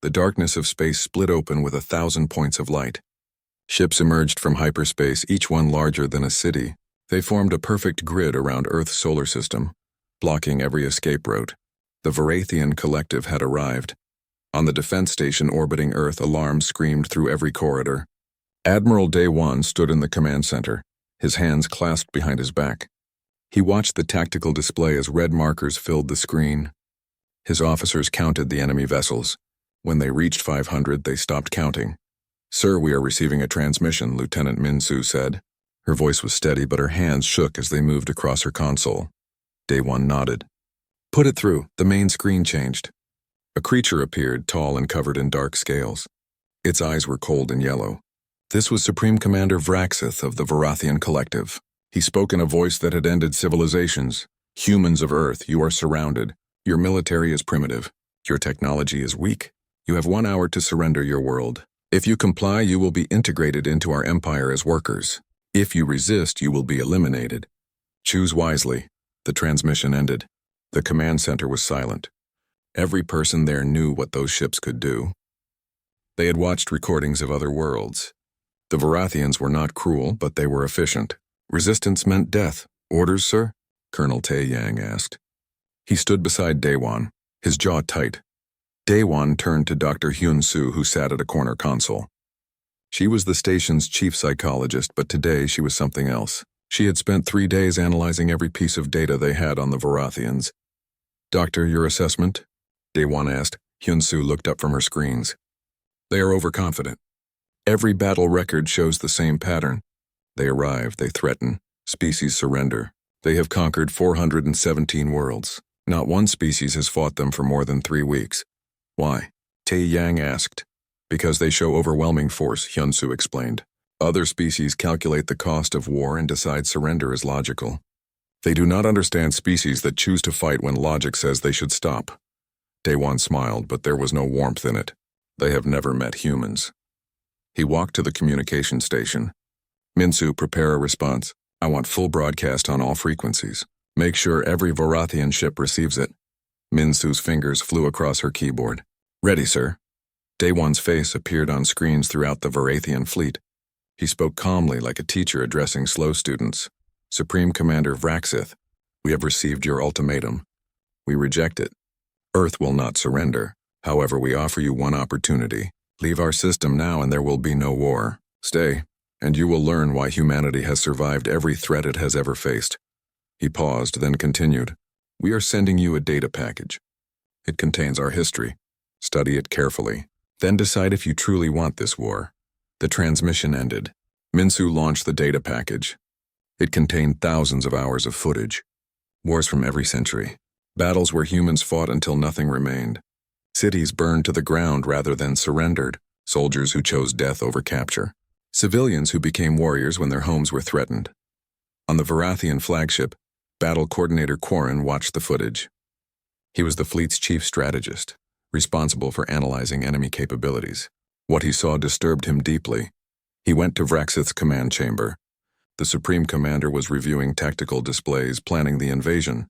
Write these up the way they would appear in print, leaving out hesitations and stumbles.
The darkness of space split open with 1,000 points of light. Ships emerged from hyperspace, each one larger than a city. They formed a perfect grid around Earth's solar system, blocking every escape route. The Varathian collective had arrived. On the defense station orbiting Earth, alarms screamed through every corridor. Admiral Day One stood in the command center, his hands clasped behind his back. He watched the tactical display as red markers filled the screen. His officers counted the enemy vessels. When they reached 500, they stopped counting. "Sir, we are receiving a transmission," Lieutenant Min-Su said. Her voice was steady, but her hands shook as they moved across her console. Day One nodded. "Put it through." The main screen changed. A creature appeared, tall and covered in dark scales. Its eyes were cold and yellow. This was Supreme Commander Vraxith of the Varathian Collective. He spoke in a voice that had ended civilizations. "Humans of Earth, you are surrounded. Your military is primitive. Your technology is weak. You have 1 hour to surrender your world. If you comply, you will be integrated into our empire as workers. If you resist, you will be eliminated. Choose wisely." The transmission ended. The command center was silent. Every person there knew what those ships could do. They had watched recordings of other worlds. The Varathians were not cruel, but they were efficient. Resistance meant death. "Orders, sir?" Colonel Tae Yang asked. He stood beside Daewon, his jaw tight. Daewon turned to Dr. Hyun-Soo, who sat at a corner console. She was the station's chief psychologist, but today she was something else. She had spent 3 days analyzing every piece of data they had on the Varathians. "Doctor, your assessment?" Daewon asked. Hyun-Soo looked up from her screens. "They are overconfident. Every battle record shows the same pattern. They arrive, they threaten, species surrender. They have conquered 417 worlds. Not one species has fought them for more than 3 weeks. Why?" Tae Yang asked. "Because they show overwhelming force," Hyun-Soo explained. "Other species calculate the cost of war and decide surrender is logical. They do not understand species that choose to fight when logic says they should stop." Daewon smiled, but there was no warmth in it. "They have never met humans." He walked to the communication station. "Min-Soo, prepare a response. I want full broadcast on all frequencies. Make sure every Varathian ship receives it." Min-Soo's fingers flew across her keyboard. "Ready, sir." Daewon's face appeared on screens throughout the Varathian fleet. He spoke calmly like a teacher addressing slow students. "Supreme Commander Vraxith, we have received your ultimatum. We reject it. Earth will not surrender. However, we offer you one opportunity. Leave our system now and there will be no war. Stay, and you will learn why humanity has survived every threat it has ever faced." He paused, then continued. "We are sending you a data package. It contains our history. Study it carefully. Then decide if you truly want this war." The transmission ended. Min-Soo launched the data package. It contained thousands of hours of footage. Wars from every century. Battles where humans fought until nothing remained. Cities burned to the ground rather than surrendered. Soldiers who chose death over capture. Civilians who became warriors when their homes were threatened. On the Varathian flagship, Battle Coordinator Quarren watched the footage. He was the fleet's chief strategist, responsible for analyzing enemy capabilities. What he saw disturbed him deeply. He went to Vraxith's command chamber. The Supreme Commander was reviewing tactical displays, planning the invasion.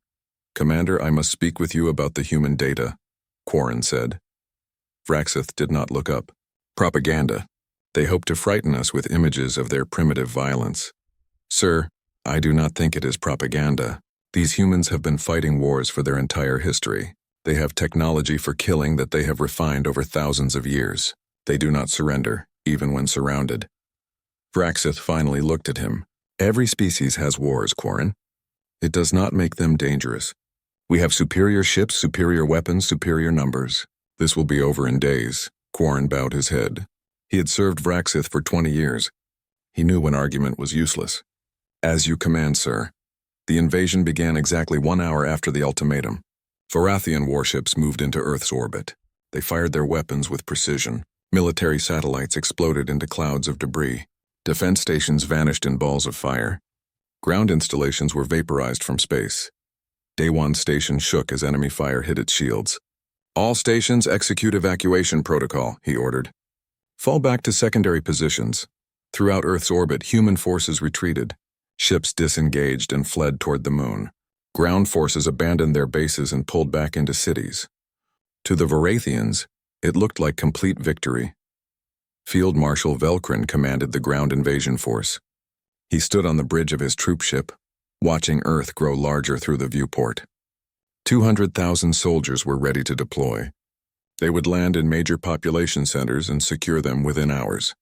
"Commander, I must speak with you about the human data," Quarren said. Vraxith did not look up. "Propaganda. They hope to frighten us with images of their primitive violence." "Sir, I do not think it is propaganda. These humans have been fighting wars for their entire history. They have technology for killing that they have refined over thousands of years. They do not surrender, even when surrounded." Vraxith finally looked at him. "Every species has wars, Quarren. It does not make them dangerous. We have superior ships, superior weapons, superior numbers. This will be over in days." Quarren bowed his head. He had served Vraxith for 20 years. He knew when argument was useless. "As you command, sir." The invasion began exactly 1 hour after the ultimatum. Varathian warships moved into Earth's orbit. They fired their weapons with precision. Military satellites exploded into clouds of debris. Defense stations vanished in balls of fire. Ground installations were vaporized from space. Daewon's station shook as enemy fire hit its shields. "All stations execute evacuation protocol," he ordered. "Fall back to secondary positions." Throughout Earth's orbit, human forces retreated. Ships disengaged and fled toward the moon. Ground forces abandoned their bases and pulled back into cities. To the Varathians, It looked like complete victory. Field Marshal Velkrin commanded the ground invasion force. He stood on the bridge of his troop ship, watching Earth grow larger through the viewport. 200,000 soldiers were ready to deploy. They would land in major population centers and secure them within hours.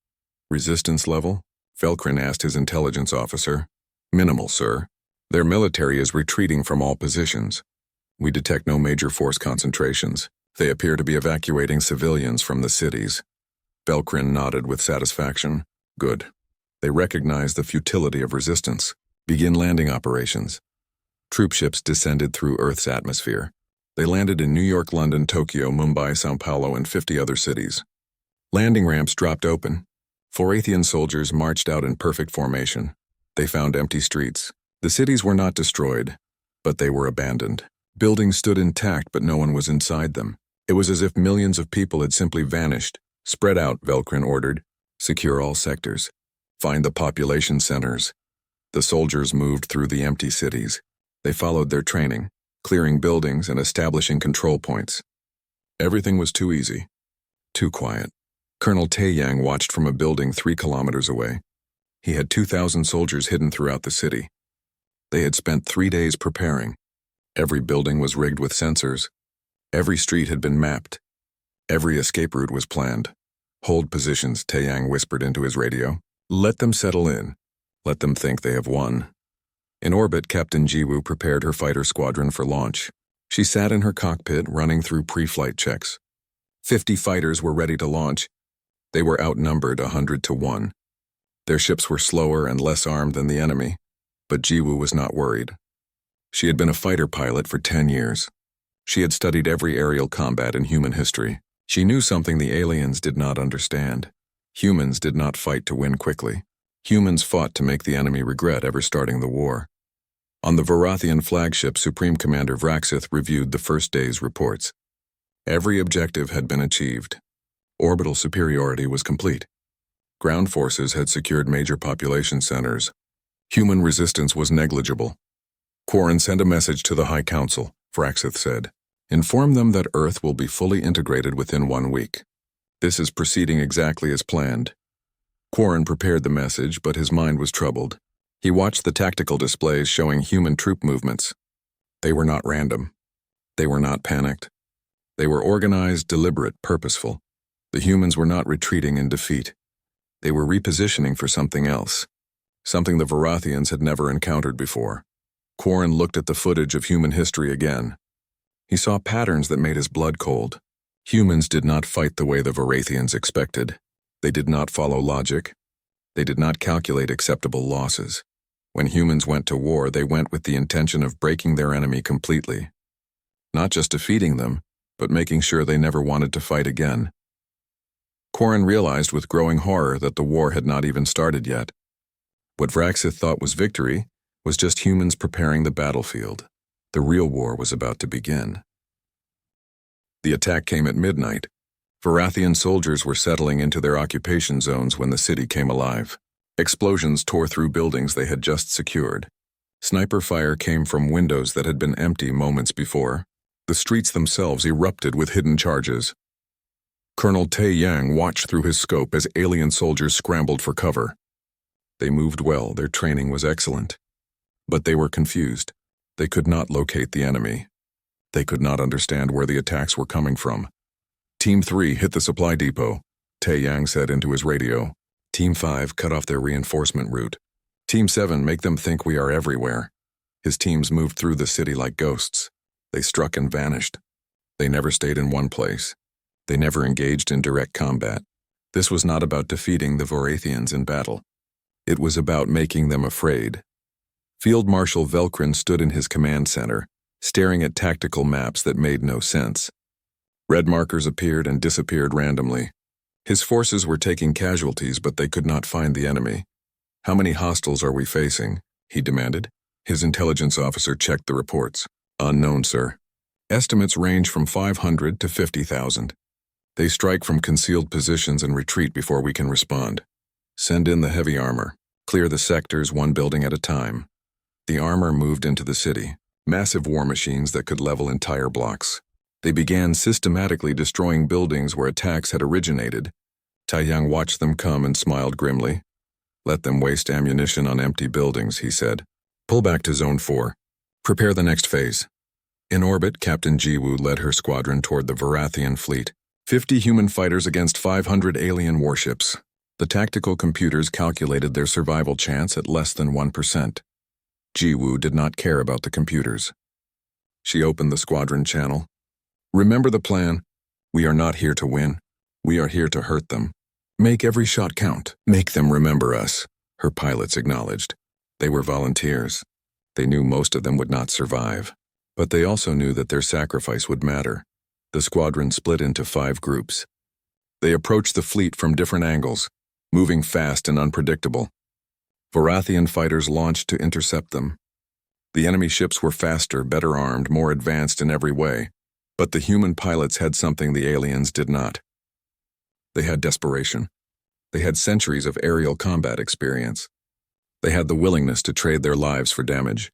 Resistance level? Velkrin asked his intelligence officer. Minimal, sir. Their military is retreating from all positions. We detect no major force concentrations. They appear to be evacuating civilians from the cities. Velkrin nodded with satisfaction. Good. They recognize the futility of resistance. Begin landing operations. Troop ships descended through Earth's atmosphere. They landed in New York, London, Tokyo, Mumbai, Sao Paulo, and 50 other cities. Landing ramps dropped open. Vorathian soldiers marched out in perfect formation. They found empty streets. The cities were not destroyed, but they were abandoned. Buildings stood intact, but no one was inside them. It was as if millions of people had simply vanished. Spread out, Velkrin ordered. Secure all sectors. Find the population centers. The soldiers moved through the empty cities. They followed their training, clearing buildings and establishing control points. Everything was too easy, too quiet. Colonel Taeyang watched from a building 3 kilometers away. He had 2,000 soldiers hidden throughout the city. They had spent 3 days preparing. Every building was rigged with sensors. Every street had been mapped. Every escape route was planned. Hold positions, Taeyang whispered into his radio. Let them settle in. Let them think they have won. In orbit, Captain Jiwoo prepared her fighter squadron for launch. She sat in her cockpit, running through pre-flight checks. 50 fighters were ready to launch. They were outnumbered 100 to 1. Their ships were slower and less armed than the enemy, but Jiwoo was not worried. She had been a fighter pilot for 10 years. She had studied every aerial combat in human history. She knew something the aliens did not understand. Humans did not fight to win quickly. Humans fought to make the enemy regret ever starting the war. On the Vorathian flagship, Supreme Commander Vraxith reviewed the first day's reports. Every objective had been achieved. Orbital superiority was complete. Ground forces had secured major population centers. Human resistance was negligible. Quarren sent a message to the High Council, Vraxith said. Inform them that Earth will be fully integrated within 1 week. This is proceeding exactly as planned. Quarren prepared the message, but his mind was troubled. He watched the tactical displays showing human troop movements. They were not random. They were not panicked. They were organized, deliberate, purposeful. The humans were not retreating in defeat. They were repositioning for something else, something the Vorathians had never encountered before. Quarren looked at the footage of human history again. He saw patterns that made his blood cold. Humans did not fight the way the Vorathians expected. They did not follow logic. They did not calculate acceptable losses. When humans went to war, they went with the intention of breaking their enemy completely. Not just defeating them, but making sure they never wanted to fight again. Quarren realized with growing horror that the war had not even started yet. What Vraxith thought was victory was just humans preparing the battlefield. The real war was about to begin. The attack came at midnight. Vorathian soldiers were settling into their occupation zones when the city came alive. Explosions tore through buildings they had just secured. Sniper fire came from windows that had been empty moments before. The streets themselves erupted with hidden charges. Colonel Taeyang watched through his scope as alien soldiers scrambled for cover. They moved well, their training was excellent. But they were confused. They could not locate the enemy. They could not understand where the attacks were coming from. Team 3 hit the supply depot, Taeyang said into his radio. Team 5 cut off their reinforcement route. Team 7 make them think we are everywhere. His teams moved through the city like ghosts. They struck and vanished. They never stayed in one place. They never engaged in direct combat. This was not about defeating the Vorathians in battle. It was about making them afraid. Field Marshal Velkrin stood in his command center, staring at tactical maps that made no sense. Red markers appeared and disappeared randomly. His forces were taking casualties, but they could not find the enemy. How many hostiles are we facing? He demanded. His intelligence officer checked the reports. Unknown, sir. Estimates range from 500 to 50,000. They strike from concealed positions and retreat before we can respond. Send in the heavy armor. Clear the sectors 1 building at a time. The armor moved into the city, massive war machines that could level entire blocks. They began systematically destroying buildings where attacks had originated. Taiyang watched them come and smiled grimly. Let them waste ammunition on empty buildings, he said. Pull back to Zone 4. Prepare the next phase. In orbit, Captain Jiwoo led her squadron toward the Varathian fleet. 50 human fighters against 500 alien warships. The tactical computers calculated their survival chance at less than 1%. Jiwoo did not care about the computers. She opened the squadron channel. Remember the plan. We are not here to win. We are here to hurt them. Make every shot count. Make them remember us, her pilots acknowledged. They were volunteers. They knew most of them would not survive. But they also knew that their sacrifice would matter. The squadron split into 5 groups. They approached the fleet from different angles, moving fast and unpredictable. Varathian fighters launched to intercept them. The enemy ships were faster, better armed, more advanced in every way. But the human pilots had something the aliens did not. They had desperation. They had centuries of aerial combat experience. They had the willingness to trade their lives for damage.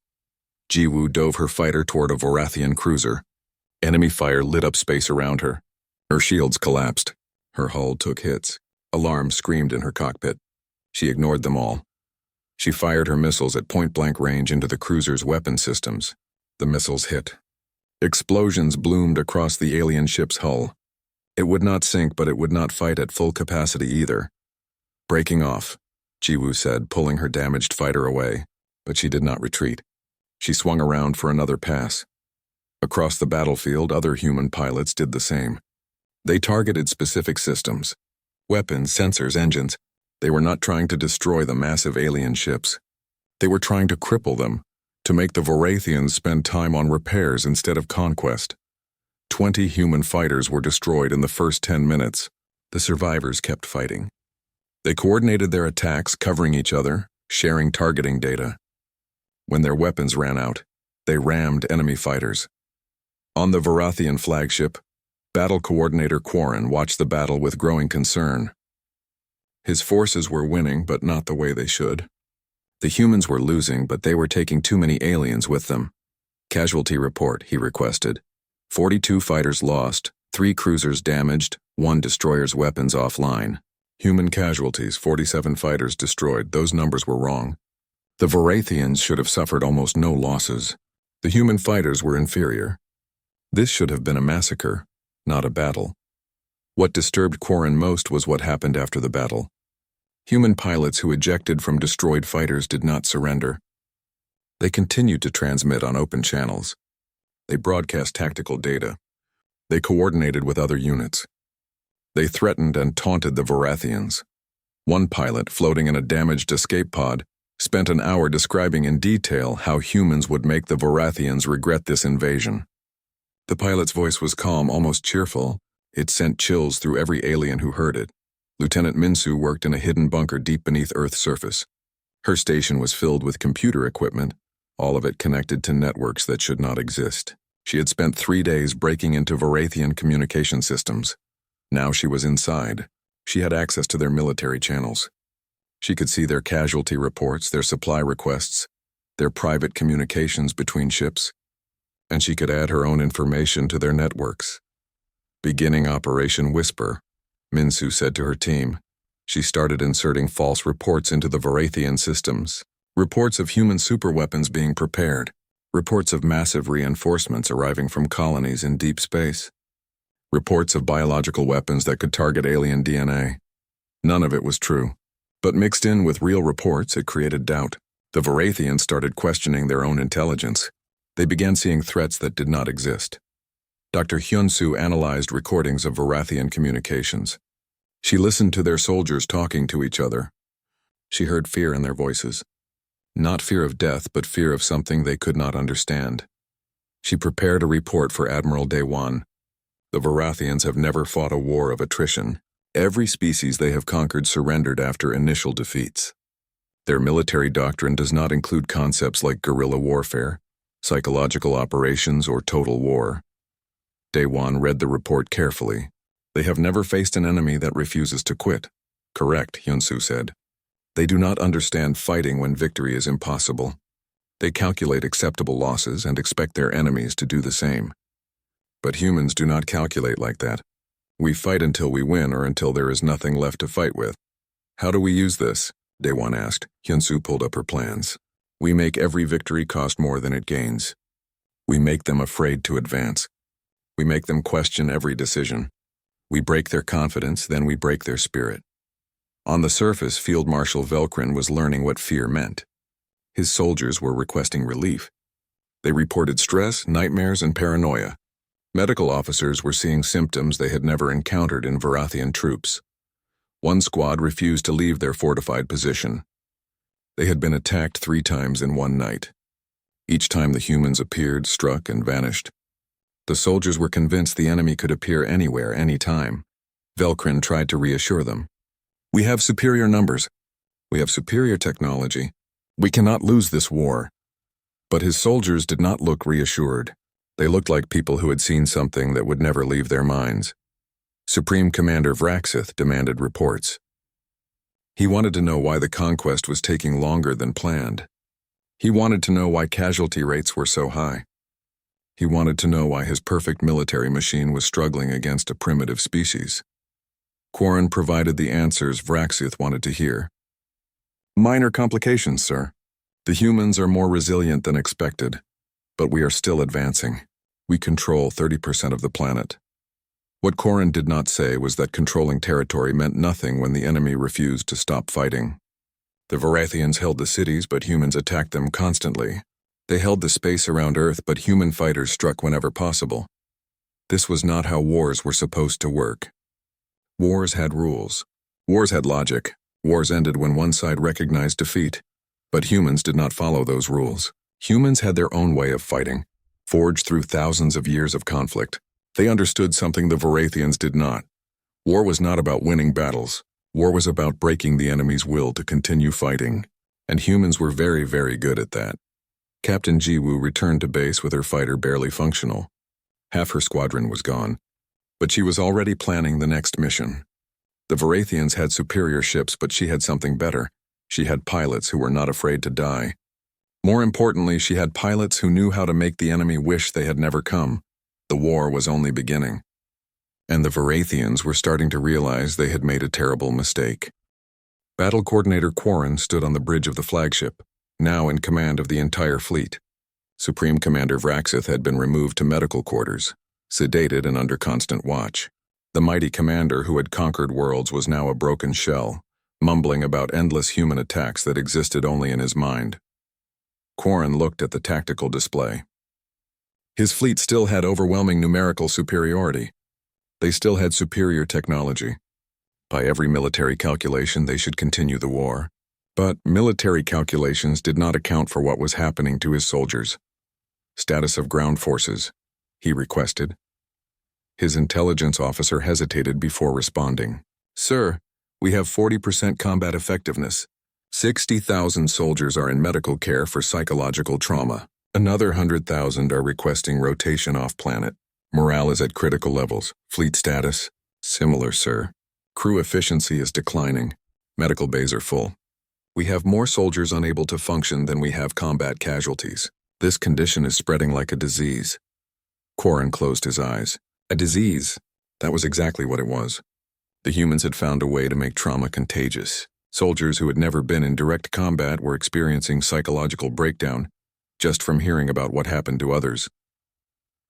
Jiwoo dove her fighter toward a Varathian cruiser. Enemy fire lit up space around her. Her shields collapsed. Her hull took hits. Alarms screamed in her cockpit. She ignored them all. She fired her missiles at point-blank range into the cruiser's weapon systems. The missiles hit. Explosions bloomed across the alien ship's hull. It would not sink, but it would not fight at full capacity either. Breaking off, Jiwoo said, pulling her damaged fighter away, but she did not retreat. She swung around for another pass. Across the battlefield, other human pilots did the same. They targeted specific systems. Weapons, sensors, engines. They were not trying to destroy the massive alien ships. They were trying to cripple them, to make the Varathians spend time on repairs instead of conquest. 20 human fighters were destroyed in the first 10 minutes. The survivors kept fighting. They coordinated their attacks, covering each other, sharing targeting data. When their weapons ran out, they rammed enemy fighters. On the Varathian flagship, Battle Coordinator Quarren watched the battle with growing concern. His forces were winning, but not the way they should. The humans were losing, but they were taking too many aliens with them. Casualty report, he requested. 42 fighters lost, 3 cruisers damaged, 1 destroyer's weapons offline. Human casualties, 47 fighters destroyed. Those numbers were wrong. The Varathians should have suffered almost no losses. The human fighters were inferior. This should have been a massacre, not a battle. What disturbed Quarren most was what happened after the battle. Human pilots who ejected from destroyed fighters did not surrender. They continued to transmit on open channels. They broadcast tactical data. They coordinated with other units. They threatened and taunted the Varathians. One pilot, floating in a damaged escape pod, spent an hour describing in detail how humans would make the Varathians regret this invasion. The pilot's voice was calm, almost cheerful. It sent chills through every alien who heard it. Lieutenant Minsu worked in a hidden bunker deep beneath Earth's surface. Her station was filled with computer equipment, all of it connected to networks that should not exist. She had spent 3 days breaking into Varathian communication systems. Now she was inside. She had access to their military channels. She could see their casualty reports, their supply requests, their private communications between ships, and she could add her own information to their networks. Beginning Operation Whisper, Minsu said to her team. She started inserting false reports into the Varathian systems. Reports of human superweapons being prepared. Reports of massive reinforcements arriving from colonies in deep space. Reports of biological weapons that could target alien DNA. None of it was true. But mixed in with real reports, it created doubt. The Varathians started questioning their own intelligence. They began seeing threats that did not exist. Dr. Hyun-soo analyzed recordings of Varathian communications. She listened to their soldiers talking to each other. She heard fear in their voices. Not fear of death, but fear of something they could not understand. She prepared a report for Admiral Daewon. The Varathians have never fought a war of attrition. Every species they have conquered surrendered after initial defeats. Their military doctrine does not include concepts like guerrilla warfare, psychological operations, or total war. Daewon read the report carefully. They have never faced an enemy that refuses to quit. Correct, Hyun-soo said. They do not understand fighting when victory is impossible. They calculate acceptable losses and expect their enemies to do the same. But humans do not calculate like that. We fight until we win or until there is nothing left to fight with. How do we use this? Daewon asked. Hyunsu pulled up her plans. We make every victory cost more than it gains. We make them afraid to advance. We make them question every decision. We break their confidence, then we break their spirit. On the surface, Field Marshal Velkrin was learning what fear meant. His soldiers were requesting relief. They reported stress, nightmares, and paranoia. Medical officers were seeing symptoms they had never encountered in Varathian troops. One squad refused to leave their fortified position. They had been attacked 3 times in one night. Each time the humans appeared, struck, and vanished. The soldiers were convinced the enemy could appear anywhere, anytime. Velkrin tried to reassure them. We have superior numbers. We have superior technology. We cannot lose this war. But his soldiers did not look reassured. They looked like people who had seen something that would never leave their minds. Supreme Commander Vraxith demanded reports. He wanted to know why the conquest was taking longer than planned. He wanted to know why casualty rates were so high. He wanted to know why his perfect military machine was struggling against a primitive species. Quarren provided the answers Vraxith wanted to hear. Minor complications, sir. The humans are more resilient than expected, but we are still advancing. We control 30% of the planet. What Quarren did not say was that controlling territory meant nothing when the enemy refused to stop fighting. The Varathians held the cities, but humans attacked them constantly. They held the space around Earth, but human fighters struck whenever possible. This was not how wars were supposed to work. Wars had rules. Wars had logic. Wars ended when one side recognized defeat. But humans did not follow those rules. Humans had their own way of fighting, forged through thousands of years of conflict. They understood something the Varathians did not. War was not about winning battles. War was about breaking the enemy's will to continue fighting. And humans were very, very good at that. Captain Jiwoo returned to base with her fighter barely functional. Half her squadron was gone. But she was already planning the next mission. The Varathians had superior ships, but she had something better. She had pilots who were not afraid to die. More importantly, she had pilots who knew how to make the enemy wish they had never come. The war was only beginning. And the Varathians were starting to realize they had made a terrible mistake. Battle Coordinator Quarren stood on the bridge of the flagship, now in command of the entire fleet. Supreme Commander Vraxith had been removed to medical quarters, sedated and under constant watch. The mighty commander who had conquered worlds was now a broken shell, mumbling about endless human attacks that existed only in his mind. Quarren looked at the tactical display. His fleet still had overwhelming numerical superiority. They still had superior technology. By every military calculation, they should continue the war. But military calculations did not account for what was happening to his soldiers. Status of ground forces, he requested. His intelligence officer hesitated before responding. Sir, we have 40% combat effectiveness. 60,000 soldiers are in medical care for psychological trauma. Another 100,000 are requesting rotation off-planet. Morale is at critical levels. Fleet status? Similar, sir. Crew efficiency is declining. Medical bays are full. We have more soldiers unable to function than we have combat casualties. This condition is spreading like a disease. Quarren closed his eyes. A disease. That was exactly what it was. The humans had found a way to make trauma contagious. Soldiers who had never been in direct combat were experiencing psychological breakdown just from hearing about what happened to others.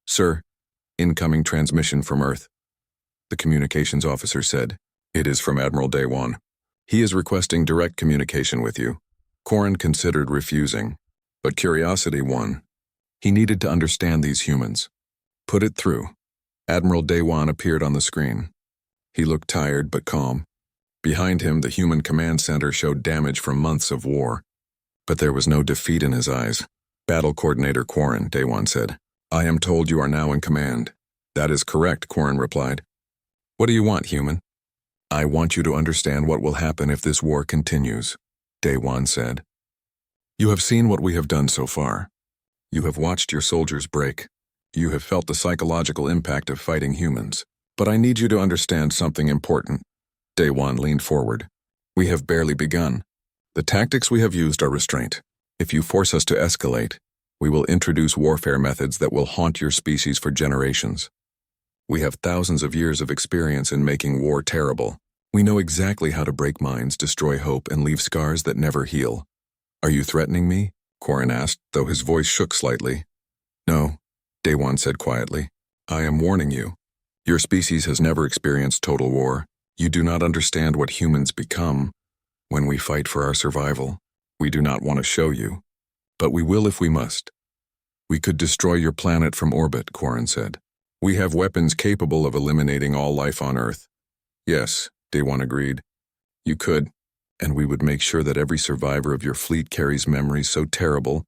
Sir, incoming transmission from Earth. The communications officer said. It is from Admiral Daewon. He is requesting direct communication with you. Quarren considered refusing, but curiosity won. He needed to understand these humans. Put it through. Admiral Daewon appeared on the screen. He looked tired but calm. Behind him, the human command center showed damage from months of war. But there was no defeat in his eyes. Battle Coordinator Quarren, Daewon said. I am told you are now in command. That is correct, Quarren replied. What do you want, human? I want you to understand what will happen if this war continues, Daewon said. You have seen what we have done so far. You have watched your soldiers break. You have felt the psychological impact of fighting humans. But I need you to understand something important. Daewon leaned forward. We have barely begun. The tactics we have used are restraint. If you force us to escalate, we will introduce warfare methods that will haunt your species for generations. We have thousands of years of experience in making war terrible. We know exactly how to break minds, destroy hope, and leave scars that never heal. Are you threatening me? Quarren asked, though his voice shook slightly. No, Daewon said quietly. I am warning you. Your species has never experienced total war. You do not understand what humans become when we fight for our survival. We do not want to show you, but we will if we must. We could destroy your planet from orbit, Quarren said. We have weapons capable of eliminating all life on Earth. Yes, Daewon agreed. You could, and we would make sure that every survivor of your fleet carries memories so terrible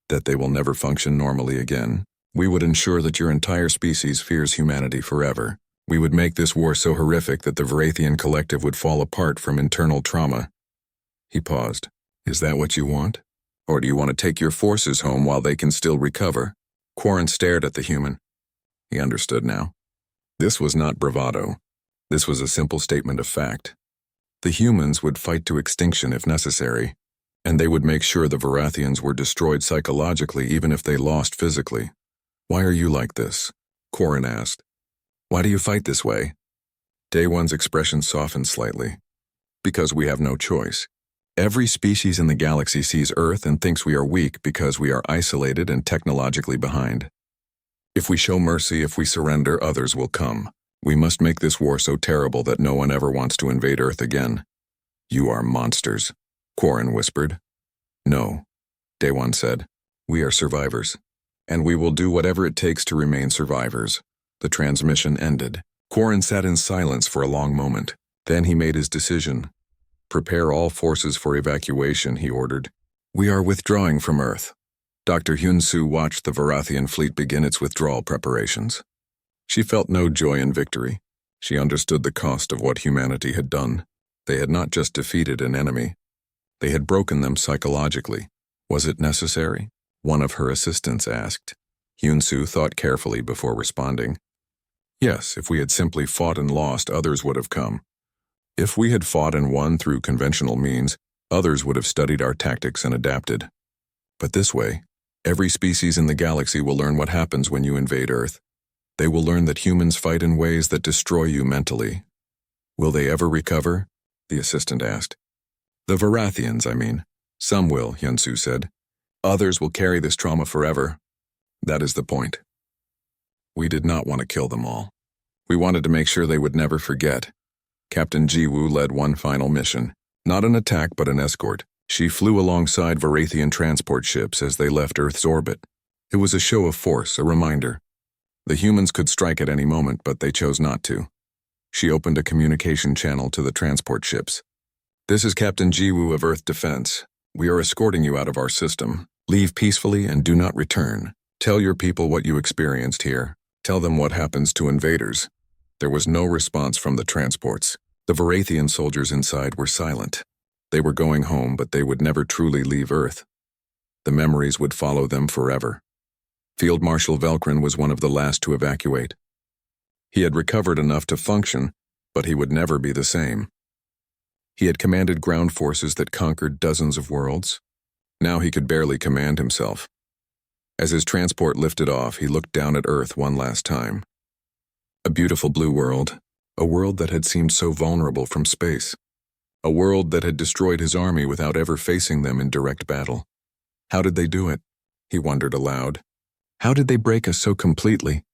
that they will never function normally again. We would ensure that your entire species fears humanity forever. We would make this war so horrific that the Varathian collective would fall apart from internal trauma. He paused. Is that what you want? Or do you want to take your forces home while they can still recover? Quarren stared at the human. He understood now. This was not bravado. This was a simple statement of fact. The humans would fight to extinction if necessary, and they would make sure the Varathians were destroyed psychologically even if they lost physically. Why are you like this? Quarren asked. Why do you fight this way? Daewon's expression softened slightly. Because we have no choice. Every species in the galaxy sees Earth and thinks we are weak because we are isolated and technologically behind. If we show mercy, if we surrender, others will come. We must make this war so terrible that no one ever wants to invade Earth again. You are monsters, Quarren whispered. No, Daewon said. We are survivors, and we will do whatever it takes to remain survivors. The transmission ended. Quarren sat in silence for a long moment. Then he made his decision. Prepare all forces for evacuation, he ordered. We are withdrawing from Earth. Dr. Hyun-Soo watched the Varathian fleet begin its withdrawal preparations. She felt no joy in victory. She understood the cost of what humanity had done. They had not just defeated an enemy. They had broken them psychologically. Was it necessary? One of her assistants asked. Hyun-Soo thought carefully before responding. Yes, if we had simply fought and lost, others would have come. If we had fought and won through conventional means, others would have studied our tactics and adapted. But this way, every species in the galaxy will learn what happens when you invade Earth. They will learn that humans fight in ways that destroy you mentally. Will they ever recover? The assistant asked. The Varathians, I mean. Some will, Hyun-Soo said. Others will carry this trauma forever. That is the point. We did not want to kill them all. We wanted to make sure they would never forget. Captain Ji-woo led one final mission. Not an attack, but an escort. She flew alongside Varathian transport ships as they left Earth's orbit. It was a show of force, a reminder. The humans could strike at any moment, but they chose not to. She opened a communication channel to the transport ships. This is Captain Ji-woo of Earth Defense. We are escorting you out of our system. Leave peacefully and do not return. Tell your people what you experienced here. Tell them what happens to invaders. There was no response from the transports. The Varathian soldiers inside were silent. They were going home, but they would never truly leave Earth. The memories would follow them forever. Field Marshal Velkrin was one of the last to evacuate. He had recovered enough to function, but he would never be the same. He had commanded ground forces that conquered dozens of worlds. Now he could barely command himself. As his transport lifted off, he looked down at Earth one last time. A beautiful blue world, a world that had seemed so vulnerable from space. A world that had destroyed his army without ever facing them in direct battle. How did they do it? He wondered aloud. How did they break us so completely?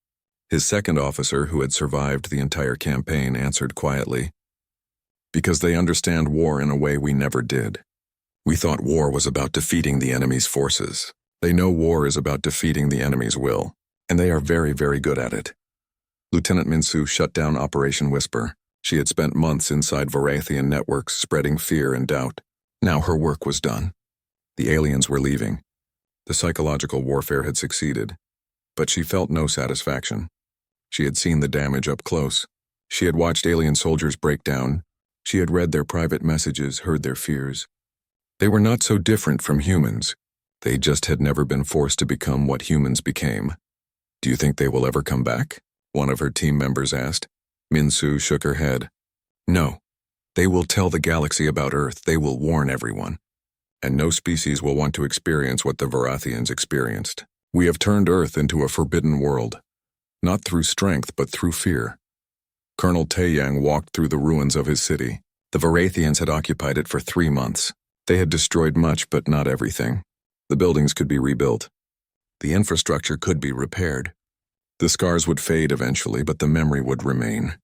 His second officer, who had survived the entire campaign, answered quietly. Because they understand war in a way we never did. We thought war was about defeating the enemy's forces. They know war is about defeating the enemy's will, and they are very, very good at it. Lieutenant Min-Soo shut down Operation Whisper. She had spent months inside Varathian networks spreading fear and doubt. Now her work was done. The aliens were leaving. The psychological warfare had succeeded, but she felt no satisfaction. She had seen the damage up close. She had watched alien soldiers break down. She had read their private messages, heard their fears. They were not so different from humans. They just had never been forced to become what humans became. Do you think they will ever come back? One of her team members asked. Min-Soo shook her head. No. They will tell the galaxy about Earth. They will warn everyone. And no species will want to experience what the Varathians experienced. We have turned Earth into a forbidden world. not through strength but through fear. Colonel Taeyang walked through the ruins of his city. The Varathians had occupied it for 3 months. They had destroyed much but not everything. The buildings could be rebuilt. The infrastructure could be repaired. The scars would fade eventually, but the memory would remain.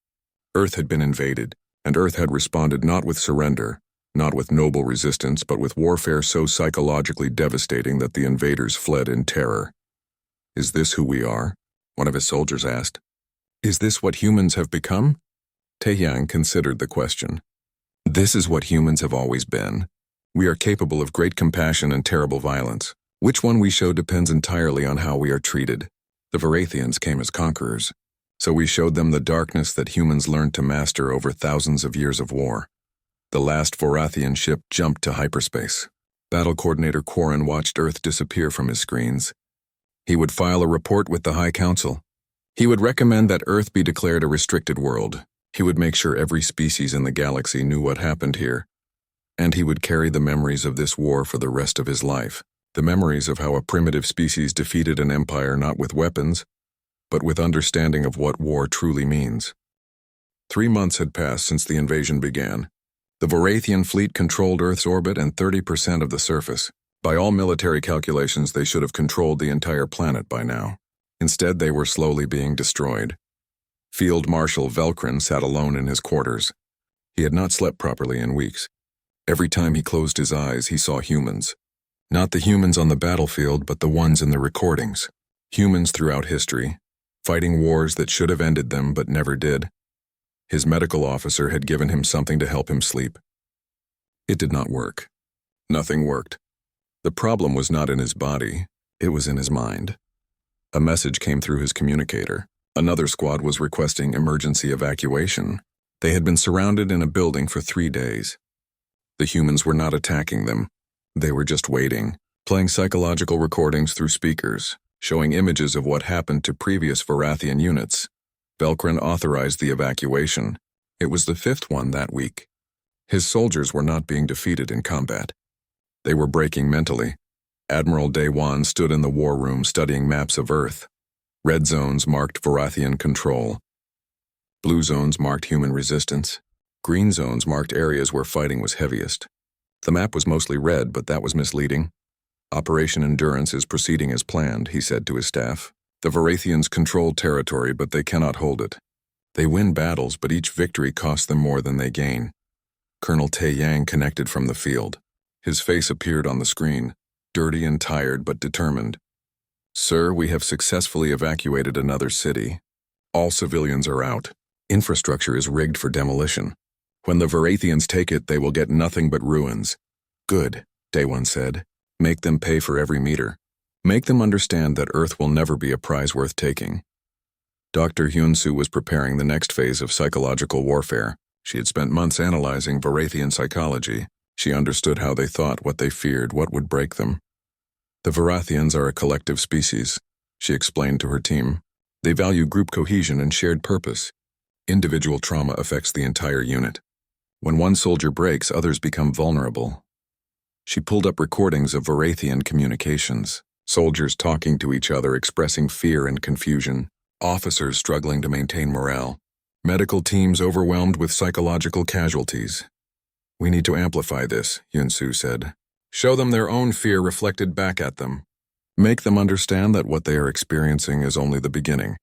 Earth had been invaded, and Earth had responded not with surrender, not with noble resistance, but with warfare so psychologically devastating that the invaders fled in terror. "Is this who we are?" one of his soldiers asked. "Is this what humans have become?" Taeyang considered the question. "This is what humans have always been. We are capable of great compassion and terrible violence. Which one we show depends entirely on how we are treated. The Varathians came as conquerors, so we showed them the darkness that humans learned to master over thousands of years of war." The last Varathian ship jumped to hyperspace. Battle Coordinator Quarren watched Earth disappear from his screens. He would file a report with the High Council. He would recommend that Earth be declared a restricted world. He would make sure every species in the galaxy knew what happened here. And he would carry the memories of this war for the rest of his life. The memories of how a primitive species defeated an empire not with weapons, but with understanding of what war truly means. 3 months had passed since the invasion began. The Varathian fleet controlled Earth's orbit and 30% of the surface. By all military calculations, they should have controlled the entire planet by now. Instead, they were slowly being destroyed. Field Marshal Velkrin sat alone in his quarters. He had not slept properly in weeks. Every time he closed his eyes, he saw humans. Not the humans on the battlefield, but the ones in the recordings. Humans throughout history, fighting wars that should have ended them but never did. His medical officer had given him something to help him sleep. It did not work. Nothing worked. The problem was not in his body, it was in his mind. A message came through his communicator. Another squad was requesting emergency evacuation. They had been surrounded in a building for 3 days. The humans were not attacking them. They were just waiting, playing psychological recordings through speakers, showing images of what happened to previous Varathian units. Velkrin authorized the evacuation. It was the 5th one that week. His soldiers were not being defeated in combat. They were breaking mentally. Admiral Daewon stood in the war room studying maps of Earth. Red zones marked Varathian control. Blue zones marked human resistance. Green zones marked areas where fighting was heaviest. The map was mostly red, but that was misleading. "Operation Endurance is proceeding as planned," he said to his staff. "The Varathians control territory, but they cannot hold it. They win battles, but each victory costs them more than they gain." Colonel Taeyang connected from the field. His face appeared on the screen, dirty and tired but determined. "Sir, we have successfully evacuated another city. All civilians are out. Infrastructure is rigged for demolition. When the Varathians take it, they will get nothing but ruins." "Good," Daewon said. "Make them pay for every meter. Make them understand that Earth will never be a prize worth taking." Dr. Hyun-soo was preparing the next phase of psychological warfare. She had spent months analyzing Varathian psychology. She understood how they thought, what they feared, what would break them. "The Varathians are a collective species," she explained to her team. "They value group cohesion and shared purpose. Individual trauma affects the entire unit. When one soldier breaks, others become vulnerable." She pulled up recordings of Varathian communications. Soldiers talking to each other, expressing fear and confusion. Officers struggling to maintain morale. Medical teams overwhelmed with psychological casualties. "We need to amplify this," Hyun-soo said. "Show them their own fear reflected back at them. Make them understand that what they are experiencing is only the beginning."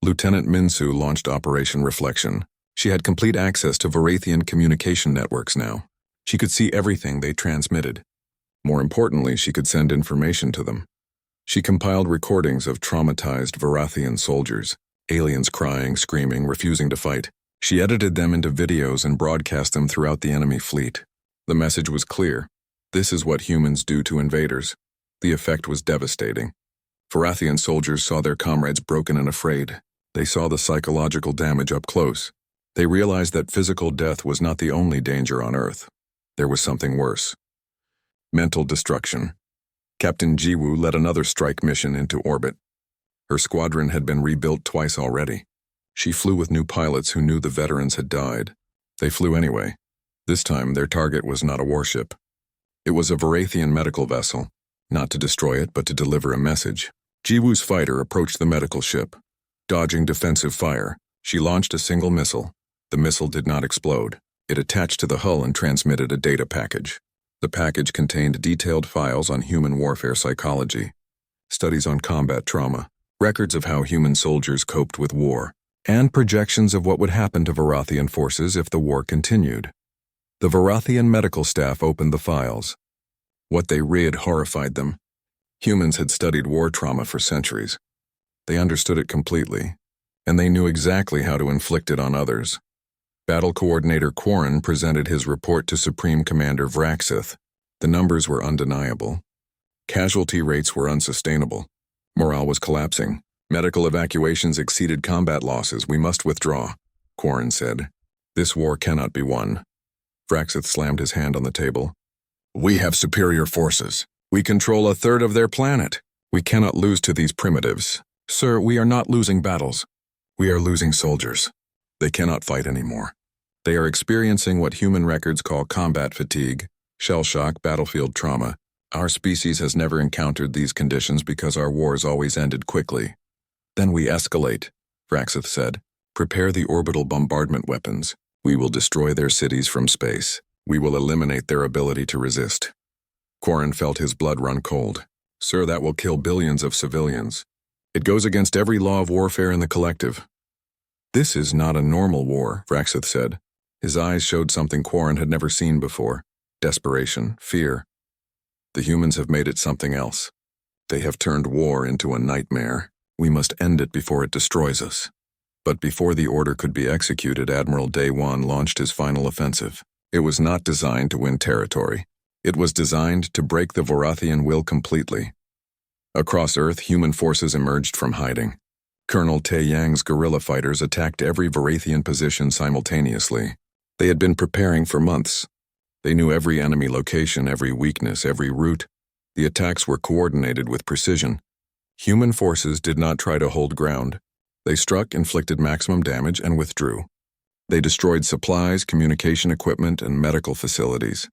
Lieutenant Min-soo launched Operation Reflection. She had complete access to Varathian communication networks now. She could see everything they transmitted. More importantly, she could send information to them. She compiled recordings of traumatized Varathian soldiers, aliens crying, screaming, refusing to fight. She edited them into videos and broadcast them throughout the enemy fleet. The message was clear. This is what humans do to invaders. The effect was devastating. Varathian soldiers saw their comrades broken and afraid. They saw the psychological damage up close. They realized that physical death was not the only danger on Earth. There was something worse. Mental destruction. Captain Jiwoo led another strike mission into orbit. Her squadron had been rebuilt twice already. She flew with new pilots who knew the veterans had died. They flew anyway. This time, their target was not a warship. It was a Varathian medical vessel, not to destroy it, but to deliver a message. Jiwoo's fighter approached the medical ship. Dodging defensive fire, she launched a single missile. The missile did not explode. It attached to the hull and transmitted a data package. The package contained detailed files on human warfare psychology, studies on combat trauma, records of how human soldiers coped with war, and projections of what would happen to Varathian forces if the war continued. The Varathian medical staff opened the files. What they read horrified them. Humans had studied war trauma for centuries. They understood it completely, and they knew exactly how to inflict it on others. Battle Coordinator Quarren presented his report to Supreme Commander Vraxith. The numbers were undeniable. Casualty rates were unsustainable. Morale was collapsing. Medical evacuations exceeded combat losses. We must withdraw, Quarren said. This war cannot be won. Vraxith slammed his hand on the table. We have superior forces. We control a third of their planet. We cannot lose to these primitives. Sir, we are not losing battles. We are losing soldiers. They cannot fight anymore. They are experiencing what human records call combat fatigue, shell shock, battlefield trauma. Our species has never encountered these conditions because our wars always ended quickly. Then we escalate, Vraxith said. Prepare the orbital bombardment weapons. We will destroy their cities from space. We will eliminate their ability to resist. Quarren felt his blood run cold. Sir, that will kill billions of civilians. It goes against every law of warfare in the collective. This is not a normal war, Vraxith said. His eyes showed something Quarren had never seen before. Desperation, fear. The humans have made it something else. They have turned war into a nightmare. We must end it before it destroys us. But before the order could be executed, Admiral Day One launched his final offensive. It was not designed to win territory. It was designed to break the Varathian will completely. Across Earth, human forces emerged from hiding. Colonel Tae Yang's guerrilla fighters attacked every Varathian position simultaneously. They had been preparing for months. They knew every enemy location, every weakness, every route. The attacks were coordinated with precision. Human forces did not try to hold ground. They struck, inflicted maximum damage, and withdrew. They destroyed supplies, communication equipment, and medical facilities.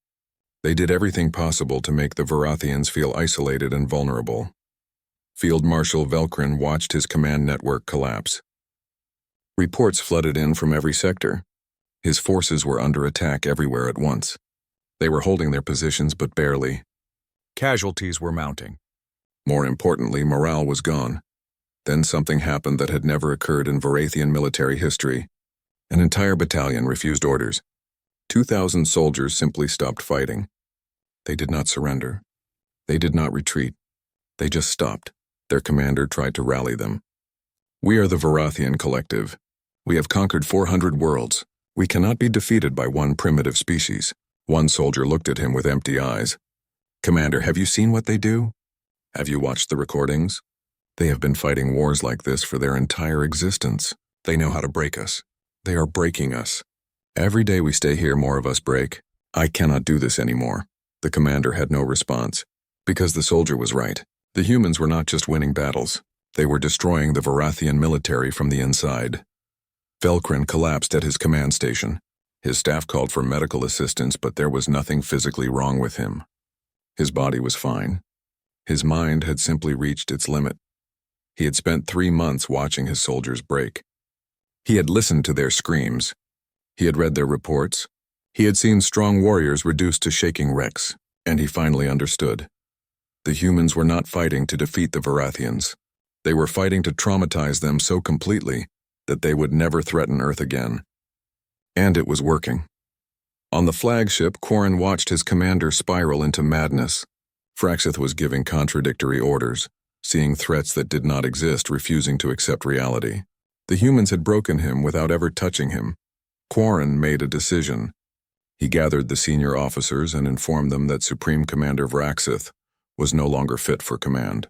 They did everything possible to make the Varathians feel isolated and vulnerable. Field Marshal Velkrin watched his command network collapse. Reports flooded in from every sector. His forces were under attack everywhere at once. They were holding their positions, but barely. Casualties were mounting. More importantly, morale was gone. Then something happened that had never occurred in Varathian military history. An entire battalion refused orders. 2,000 soldiers simply stopped fighting. They did not surrender. They did not retreat. They just stopped. Their commander tried to rally them. We are the Varathian collective. We have conquered 400 worlds. We cannot be defeated by one primitive species. One soldier looked at him with empty eyes. Commander, have you seen what they do? Have you watched the recordings? They have been fighting wars like this for their entire existence. They know how to break us. They are breaking us. Every day we stay here, more of us break. I cannot do this anymore. The commander had no response. Because the soldier was right. The humans were not just winning battles. They were destroying the Varathian military from the inside. Velkrin collapsed at his command station. His staff called for medical assistance, but there was nothing physically wrong with him. His body was fine. His mind had simply reached its limit. He had spent 3 months watching his soldiers break. He had listened to their screams. He had read their reports. He had seen strong warriors reduced to shaking wrecks, and he finally understood. The humans were not fighting to defeat the Varathians. They were fighting to traumatize them so completely that they would never threaten Earth again. And it was working. On the flagship, Quarren watched his commander spiral into madness. Vraxith was giving contradictory orders, seeing threats that did not exist, refusing to accept reality. The humans had broken him without ever touching him. Quarren made a decision. He gathered the senior officers and informed them that Supreme Commander Vraxith was no longer fit for command.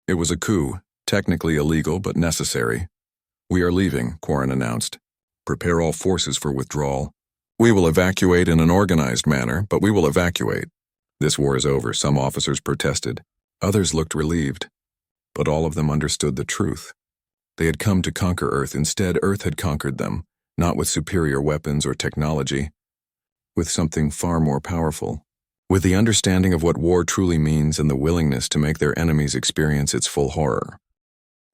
It was a coup, technically illegal but necessary. We are leaving, Quarren announced. Prepare all forces for withdrawal. We will evacuate in an organized manner, but we will evacuate. This war is over, some officers protested. Others looked relieved. But all of them understood the truth. They had come to conquer Earth. Instead, Earth had conquered them, not with superior weapons or technology, with something far more powerful, with the understanding of what war truly means and the willingness to make their enemies experience its full horror.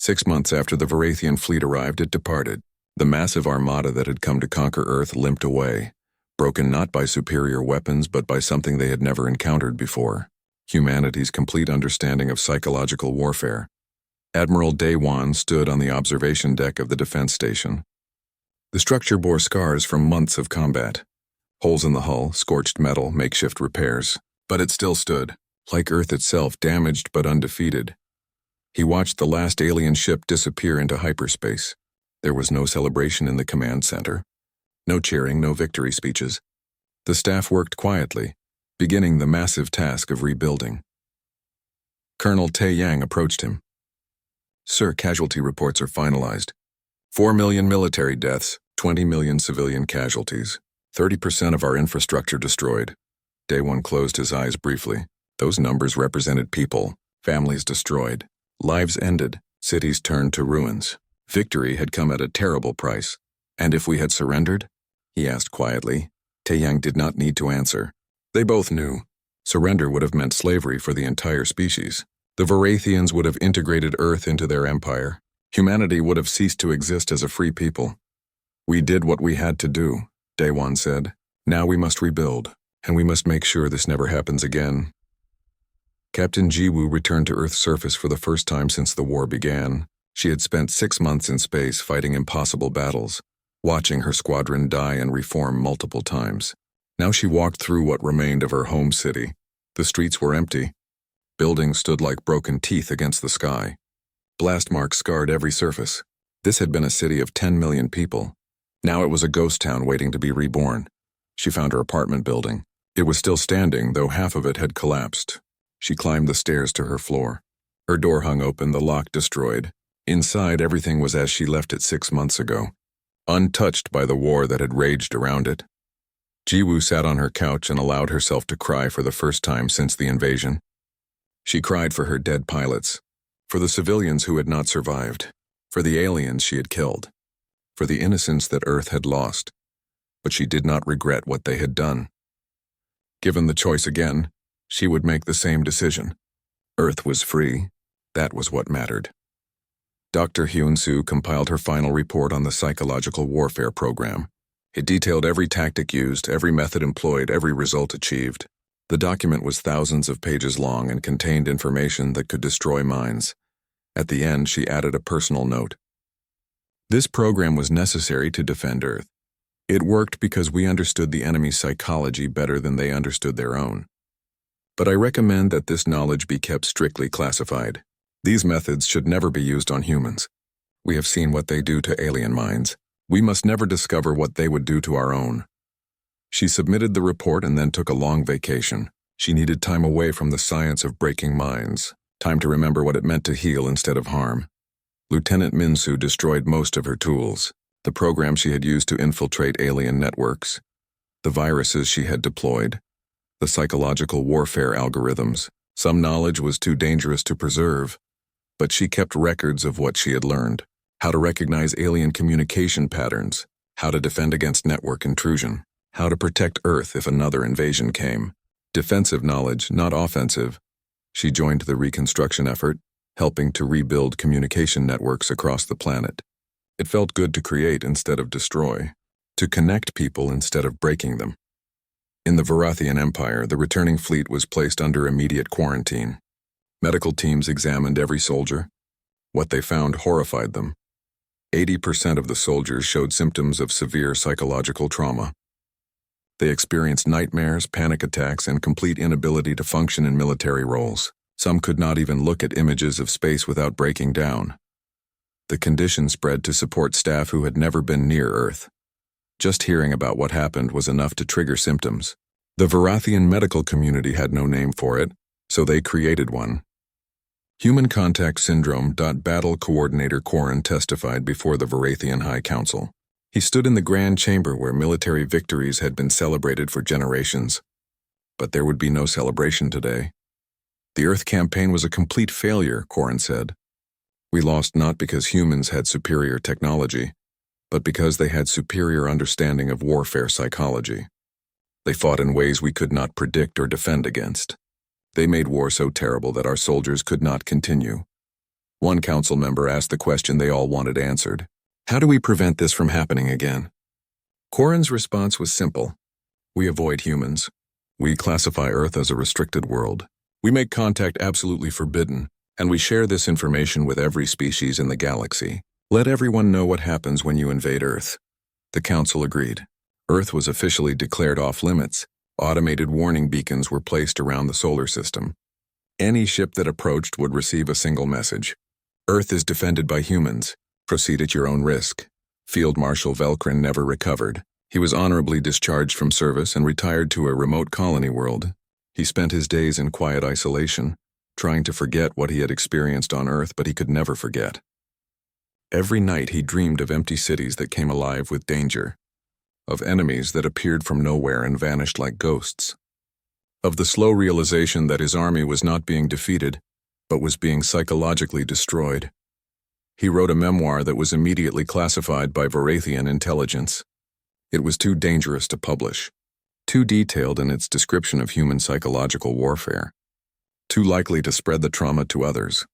6 months after the Varathian fleet arrived, it departed. The massive armada that had come to conquer Earth limped away, broken not by superior weapons but by something they had never encountered before: humanity's complete understanding of psychological warfare. Admiral Daewon stood on the observation deck of the defense station. The structure bore scars from months of combat. Holes in the hull, scorched metal, makeshift repairs. But it still stood, like Earth itself, damaged but undefeated. He watched the last alien ship disappear into hyperspace. There was no celebration in the command center. No cheering, no victory speeches. The staff worked quietly, beginning the massive task of rebuilding. Colonel Tae Yang approached him. "Sir, casualty reports are finalized. 4 million military deaths, 20 million civilian casualties, 30% of our infrastructure destroyed." Daewon closed his eyes briefly. Those numbers represented people, families destroyed, lives ended, cities turned to ruins. Victory had come at a terrible price. "And if we had surrendered?" he asked quietly. Tae Yang did not need to answer. They both knew. Surrender would have meant slavery for the entire species. The Varathians would have integrated Earth into their empire. Humanity would have ceased to exist as a free people. "We did what we had to do," Daewon said. "Now we must rebuild, and we must make sure this never happens again." Captain Jiwoo returned to Earth's surface for the first time since the war began. She had spent 6 months in space fighting impossible battles, watching her squadron die and reform multiple times. Now she walked through what remained of her home city. The streets were empty. Buildings stood like broken teeth against the sky. Blast marks scarred every surface. This had been a city of 10 million people. Now it was a ghost town waiting to be reborn. She found her apartment building. It was still standing, though half of it had collapsed. She climbed the stairs to her floor. Her door hung open, the lock destroyed. Inside, everything was as she left it 6 months ago, untouched by the war that had raged around it. Jiwoo sat on her couch and allowed herself to cry for the first time since the invasion. She cried for her dead pilots, for the civilians who had not survived, for the aliens she had killed, for the innocents that Earth had lost. But she did not regret what they had done. Given the choice again, she would make the same decision. Earth was free. That was what mattered. Dr. Hyun-soo compiled her final report on the psychological warfare program. It detailed every tactic used, every method employed, every result achieved. The document was thousands of pages long and contained information that could destroy minds. At the end, she added a personal note. "This program was necessary to defend Earth. It worked because we understood the enemy's psychology better than they understood their own. But I recommend that this knowledge be kept strictly classified. These methods should never be used on humans. We have seen what they do to alien minds. We must never discover what they would do to our own." She submitted the report and then took a long vacation. She needed time away from the science of breaking minds, time to remember what it meant to heal instead of harm. Lieutenant Min-soo destroyed most of her tools, the program she had used to infiltrate alien networks, the viruses she had deployed, the psychological warfare algorithms. Some knowledge was too dangerous to preserve, but she kept records of what she had learned: how to recognize alien communication patterns, how to defend against network intrusion, how to protect Earth if another invasion came. Defensive knowledge, not offensive. She joined the reconstruction effort, helping to rebuild communication networks across the planet. It felt good to create instead of destroy, to connect people instead of breaking them. In the Varathian Empire, the returning fleet was placed under immediate quarantine. Medical teams examined every soldier. What they found horrified them. 80% of the soldiers showed symptoms of severe psychological trauma. They experienced nightmares, panic attacks, and complete inability to function in military roles. Some could not even look at images of space without breaking down. The condition spread to support staff who had never been near Earth. Just hearing about what happened was enough to trigger symptoms. The Varathian medical community had no name for it, so they created one. Human Contact Syndrome. Battle Coordinator Korin testified before the Varathian High Council. He stood in the grand chamber where military victories had been celebrated for generations. But there would be no celebration today. The Earth campaign was a complete failure, Korin said. We lost not because humans had superior technology, but because they had superior understanding of warfare psychology. They fought in ways we could not predict or defend against. They made war so terrible that our soldiers could not continue. One council member asked the question they all wanted answered. How do we prevent this from happening again? Corrin's response was simple. We avoid humans. We classify Earth as a restricted world. We make contact absolutely forbidden, and we share this information with every species in the galaxy. Let everyone know what happens when you invade Earth. The council agreed. Earth was officially declared off-limits. Automated warning beacons were placed around the solar system. Any ship that approached would receive a single message. Earth is defended by humans. Proceed at your own risk. Field Marshal Velkrin never recovered. He was honorably discharged from service and retired to a remote colony world. He spent his days in quiet isolation, trying to forget what he had experienced on Earth, but he could never forget. Every night he dreamed of empty cities that came alive with danger, of enemies that appeared from nowhere and vanished like ghosts, of the slow realization that his army was not being defeated, but was being psychologically destroyed. He wrote a memoir that was immediately classified by Varathian intelligence. It was too dangerous to publish, too detailed in its description of human psychological warfare, too likely to spread the trauma to others.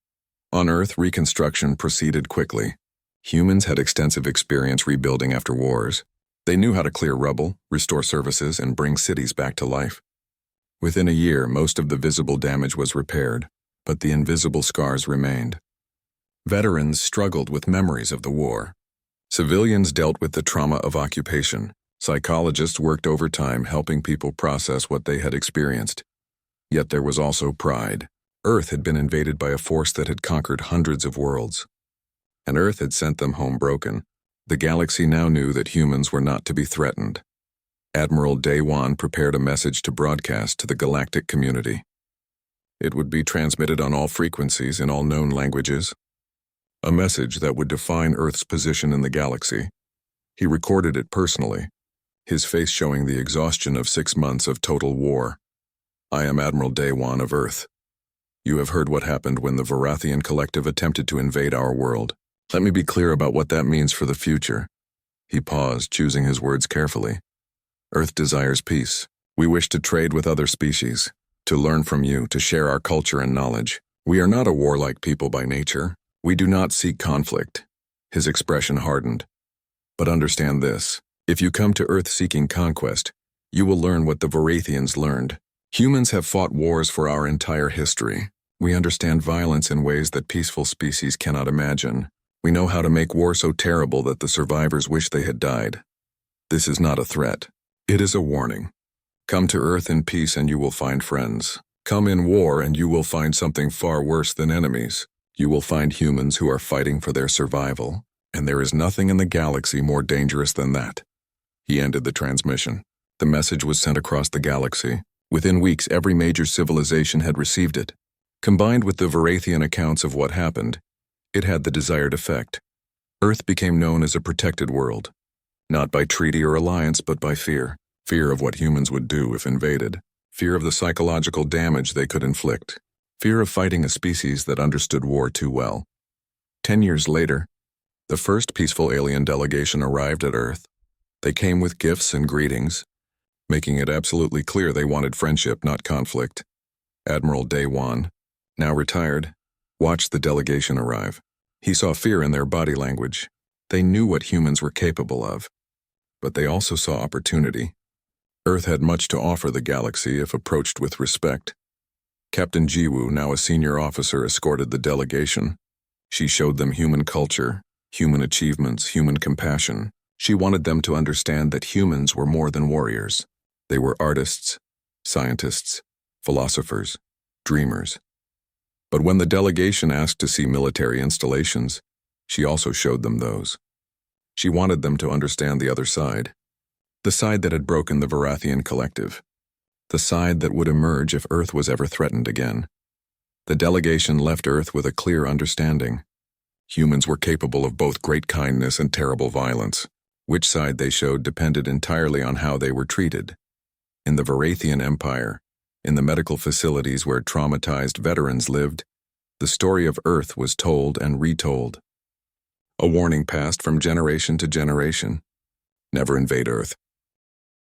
On Earth, reconstruction proceeded quickly. Humans had extensive experience rebuilding after wars. They knew how to clear rubble, restore services, and bring cities back to life. Within a year, most of the visible damage was repaired, but the invisible scars remained. Veterans struggled with memories of the war. Civilians dealt with the trauma of occupation. Psychologists worked overtime helping people process what they had experienced. Yet there was also pride. Earth had been invaded by a force that had conquered hundreds of worlds, and Earth had sent them home broken. The galaxy now knew that humans were not to be threatened. Admiral Day One prepared a message to broadcast to the galactic community. It would be transmitted on all frequencies in all known languages. A message that would define Earth's position in the galaxy. He recorded it personally, his face showing the exhaustion of 6 months of total war. I am Admiral Day One of Earth. You have heard what happened when the Varathian collective attempted to invade our world. Let me be clear about what that means for the future. He paused, choosing his words carefully. Earth desires peace. We wish to trade with other species, to learn from you, to share our culture and knowledge. We are not a warlike people by nature. We do not seek conflict. His expression hardened. But understand this. If you come to Earth seeking conquest, you will learn what the Varathians learned. Humans have fought wars for our entire history. We understand violence in ways that peaceful species cannot imagine. We know how to make war so terrible that the survivors wish they had died. This is not a threat. It is a warning. Come to Earth in peace and you will find friends. Come in war and you will find something far worse than enemies. You will find humans who are fighting for their survival, and there is nothing in the galaxy more dangerous than that. He ended the transmission. The message was sent across the galaxy. Within weeks, every major civilization had received it. Combined with the Varathian accounts of what happened, it had the desired effect. Earth became known as a protected world, not by treaty or alliance, but by fear. Fear of what humans would do if invaded. Fear of the psychological damage they could inflict. Fear of fighting a species that understood war too well. 10 years later, the first peaceful alien delegation arrived at Earth. They came with gifts and greetings, making it absolutely clear they wanted friendship, not conflict. Admiral Day One, now retired, watched the delegation arrive. He saw fear in their body language. They knew what humans were capable of, but they also saw opportunity. Earth had much to offer the galaxy if approached with respect. Captain Jiwoo, now a senior officer, escorted the delegation. She showed them human culture, human achievements, human compassion. She wanted them to understand that humans were more than warriors. They were artists, scientists, philosophers, dreamers. But when the delegation asked to see military installations, she also showed them those. She wanted them to understand the other side, the side that had broken the Varathian collective, the side that would emerge if Earth was ever threatened again. The delegation left Earth with a clear understanding. Humans were capable of both great kindness and terrible violence. Which side they showed depended entirely on how they were treated. In the Varathian Empire, in the medical facilities where traumatized veterans lived, the story of Earth was told and retold. A warning passed from generation to generation. Never invade Earth.